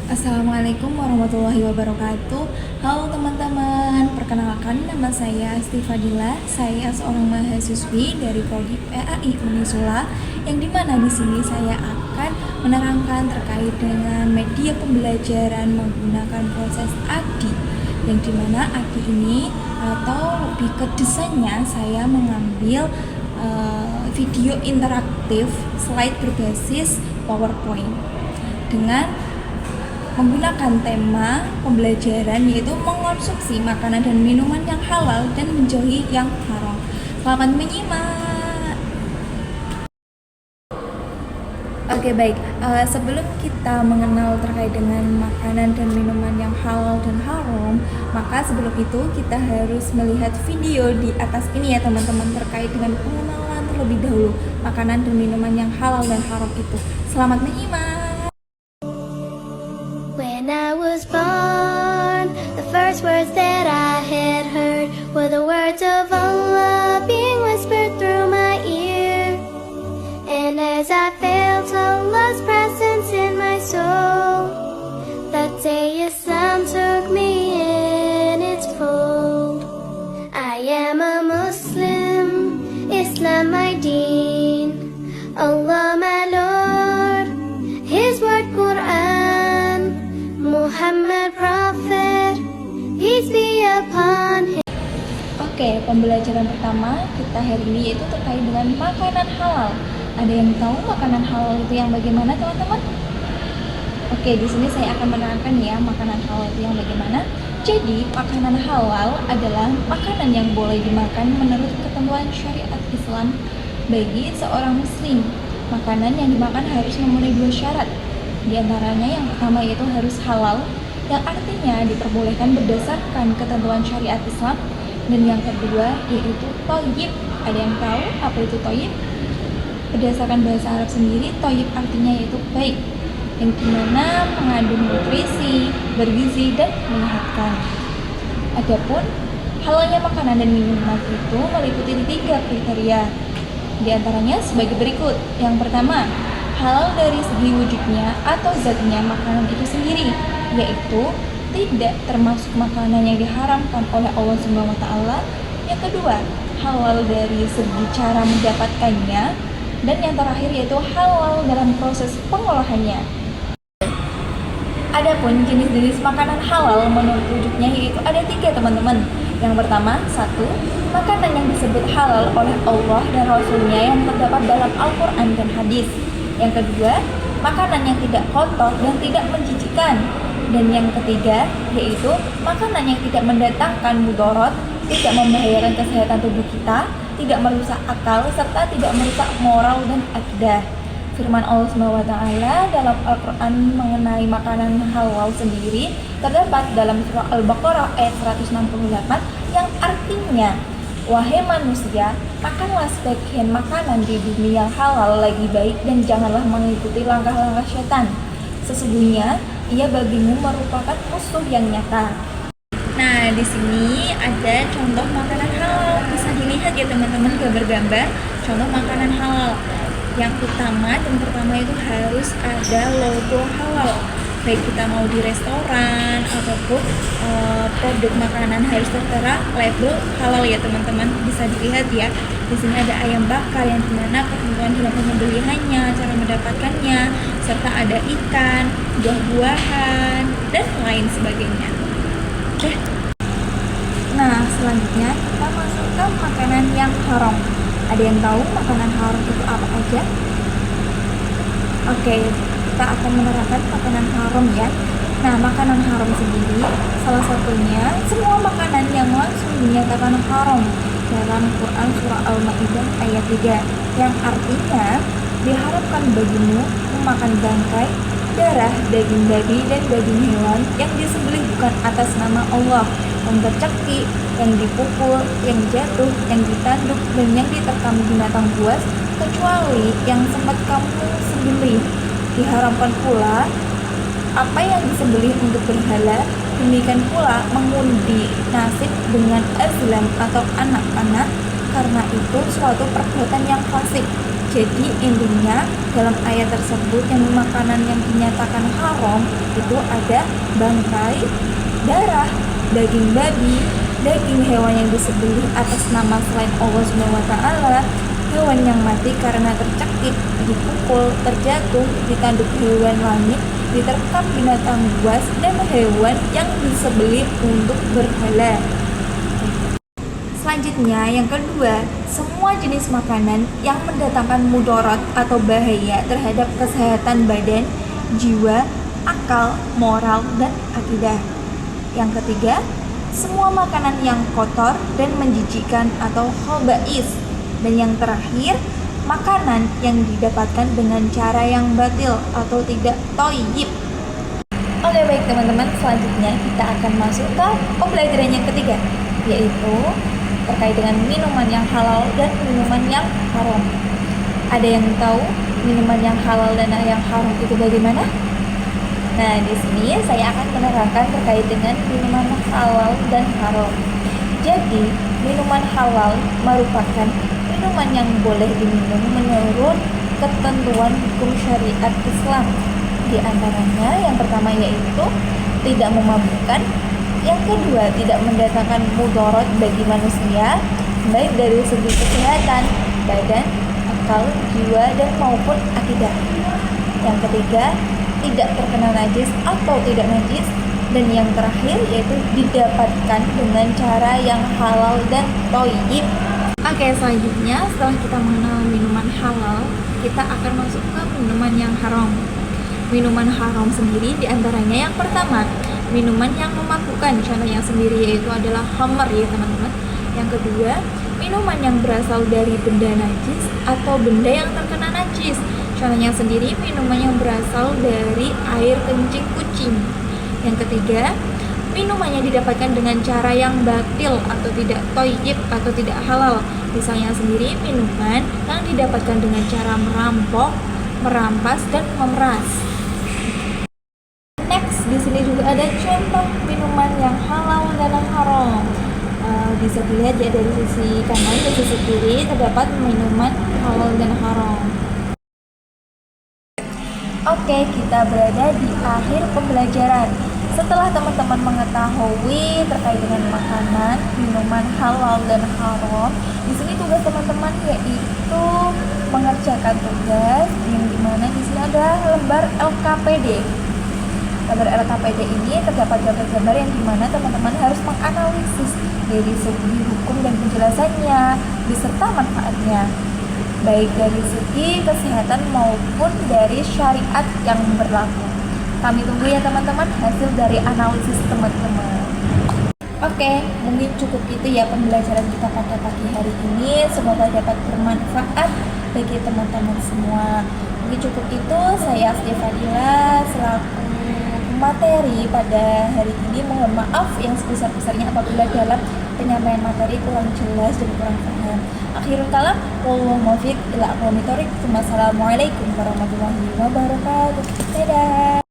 Assalamualaikum warahmatullahi wabarakatuh. Halo teman-teman, perkenalkan nama saya Asti Fadila. Saya seorang mahasiswi dari Prodi PAI Unisula, yang dimana di sini saya akan menerangkan terkait dengan media pembelajaran menggunakan proses ADI, yang dimana ADI ini atau lebih ke desainnya saya mengambil video interaktif slide berbasis PowerPoint dengan menggunakan tema pembelajaran yaitu mengonsumsi makanan dan minuman yang halal dan menjauhi yang haram. Selamat menyimak. Oke, baik. Sebelum kita mengenal terkait dengan makanan dan minuman yang halal dan haram, maka sebelum itu kita harus melihat video di atas ini ya teman-teman, terkait dengan pengenalan terlebih dahulu makanan dan minuman yang halal dan haram itu. Selamat menyimak. When I was born, the first words that I had heard were the words of Allah being whispered through my ear. And as I felt Allah's presence in my soul, that day Islam took me in its fold. I am a Muslim, Islam my deen, Allah my Lord, His word Quran, Muhammad Prophet, peace be upon him. Oke, pembelajaran pertama kita hari ini yaitu terkait dengan makanan halal. Ada yang tahu makanan halal itu yang bagaimana, teman-teman? Oke, di sini saya akan menerangkan ya makanan halal itu yang bagaimana. Jadi, makanan halal adalah makanan yang boleh dimakan menurut ketentuan syariat Islam bagi seorang muslim. Makanan yang dimakan harus memenuhi 2 syarat. Di antaranya yang pertama yaitu harus halal, yang artinya diperbolehkan berdasarkan ketentuan syariat Islam. Dan yang kedua yaitu thayyib. Ada yang tahu apa itu thayyib? Berdasarkan bahasa Arab sendiri, thayyib artinya yaitu baik, yang dimana mengandung nutrisi, bergizi, dan menyehatkan. Adapun halalnya makanan dan minuman itu meliputi 3 kriteria. Di antaranya sebagai berikut. Yang pertama, halal dari segi wujudnya atau zatnya makanan itu sendiri, yaitu tidak termasuk makanan yang diharamkan oleh Allah SWT. Yang kedua, halal dari segi cara mendapatkannya. Dan yang terakhir yaitu halal dalam proses pengolahannya. Adapun jenis-jenis makanan halal menurut wujudnya yaitu ada 3 teman-teman. Yang pertama, 1. Makanan yang disebut halal oleh Allah dan Rasulnya yang terdapat dalam Al-Quran dan hadis. Yang kedua, makanan yang tidak kotor dan tidak menjijikkan. Dan yang ketiga, yaitu makanan yang tidak mendatangkan mudarat, tidak membahayakan kesehatan tubuh kita, tidak merusak akal, serta tidak merusak moral dan akidah. Firman Allah SWT dalam Al-Quran mengenai makanan halal sendiri terdapat dalam surah Al-Baqarah ayat 168 yang artinya, wahai manusia, makanlah sebagian makanan di bumi yang halal lagi baik dan janganlah mengikuti langkah-langkah setan. Sesungguhnya ia bagimu merupakan musuh yang nyata. Nah, di sini ada contoh makanan halal. Bisa dilihat ya teman-teman gambar-gambar contoh makanan halal. Yang utama dan pertama itu harus ada logo halal. Baik kita mau di restoran ataupun produk makanan harus tertera label halal ya teman-teman. Bisa dilihat ya. Di sini ada ayam bakar yang dimana ketentuan dalam pembeliannya, cara mendapatkannya, serta ada ikan, buah-buahan, dan lain sebagainya. Oke. Nah, selanjutnya kita masuk ke makanan yang haram. Ada yang tahu makanan haram itu apa aja? Oke, kita akan menerangkan makanan haram ya. Nah, makanan haram sendiri salah satunya semua makanan yang langsung dinyatakan haram dalam Quran surah Al-Maidah ayat 3, yang artinya diharamkan bagimu memakan bangkai, darah, daging babi, dan daging hewan yang disembelih bukan atas nama Allah, yang tercekik, yang dipukul, yang jatuh, yang ditanduk, dan yang diterkam binatang buas, kecuali yang sempat kamu sembelih. Diharamkan pula apa yang disembelih untuk berhala, demikian pula mengundi nasib dengan azlam atau anak-anak, karena itu suatu perbuatan yang fasik. Jadi intinya dalam ayat tersebut yang makanan yang dinyatakan haram itu ada bangkai, darah, daging babi, daging hewan yang disembelih atas nama selain Allah Subhanahu wa taala, hewan yang mati karena tercekik, dipukul, terjatuh, ditanduk hewan langit, diterkam binatang buas, dan hewan yang disembelih untuk berhala. Selanjutnya, yang kedua, semua jenis makanan yang mendatangkan mudarat atau bahaya terhadap kesehatan badan, jiwa, akal, moral, dan akidah. Yang ketiga, semua makanan yang kotor dan menjijikkan atau khaba'is. Dan yang terakhir, makanan yang didapatkan dengan cara yang batil atau tidak thayyib. Oke, baik teman-teman, selanjutnya kita akan masuk ke pembelajaran yang ketiga, yaitu terkait dengan minuman yang halal dan minuman yang haram. Ada yang tahu minuman yang halal dan yang haram itu bagaimana? Nah, di sini saya akan menerangkan terkait dengan minuman halal dan haram. Jadi, minuman halal merupakan minuman yang boleh diminum menurut ketentuan hukum syariat Islam. Di antaranya yang pertama yaitu tidak memabukkan, yang kedua tidak mendatangkan mudarat bagi manusia baik dari segi kesehatan, badan, akal, jiwa, dan maupun akidah. Yang ketiga tidak terkena najis atau tidak najis, dan yang terakhir yaitu didapatkan dengan cara yang halal dan thayyib. Oke, selanjutnya setelah kita mengenal minuman halal, kita akan masuk ke minuman yang haram. Minuman haram sendiri diantaranya yang pertama, minuman yang memabukkan, contohnya sendiri yaitu adalah khamr ya teman-teman. Yang kedua, minuman yang berasal dari benda najis atau benda yang terkena najis, contohnya sendiri minuman yang berasal dari air kencing kucing. Yang ketiga, minumannya didapatkan dengan cara yang batil atau tidak thayyib atau tidak halal, misalnya sendiri minuman yang didapatkan dengan cara merampok, merampas, dan memeras. Next, di sini juga ada contoh minuman yang halal dan yang haram. Bisa dilihat ya dari sisi kanan dan sisi kiri terdapat minuman halal dan haram. Oke, kita berada di akhir pembelajaran. Setelah teman-teman mengetahui terkait dengan makanan, minuman halal dan haram, di sini tugas teman-teman yaitu mengerjakan tugas yang dimana di sini ada lembar LKPD. Lembar LKPD ini terdapat gambar-gambar yang dimana teman-teman harus menganalisis dari segi hukum dan penjelasannya beserta manfaatnya, baik dari segi kesehatan maupun dari syariat yang berlaku. Kami tunggu ya teman-teman hasil dari analisis teman-teman. Oke, mungkin cukup itu ya pembelajaran kita pada pagi hari ini. Semoga dapat bermanfaat bagi teman-teman semua. Mungkin cukup itu. Saya Stefadila selaku materi pada hari ini. Mohon maaf yang sebesar-besarnya apabila dalam penyampaian materi kurang jelas dan kurang paham. Akhirul kalam, wallahu muwaffiq ila aqwamit thoriq. Wassalamualaikum warahmatullahi wabarakatuh. Dadah.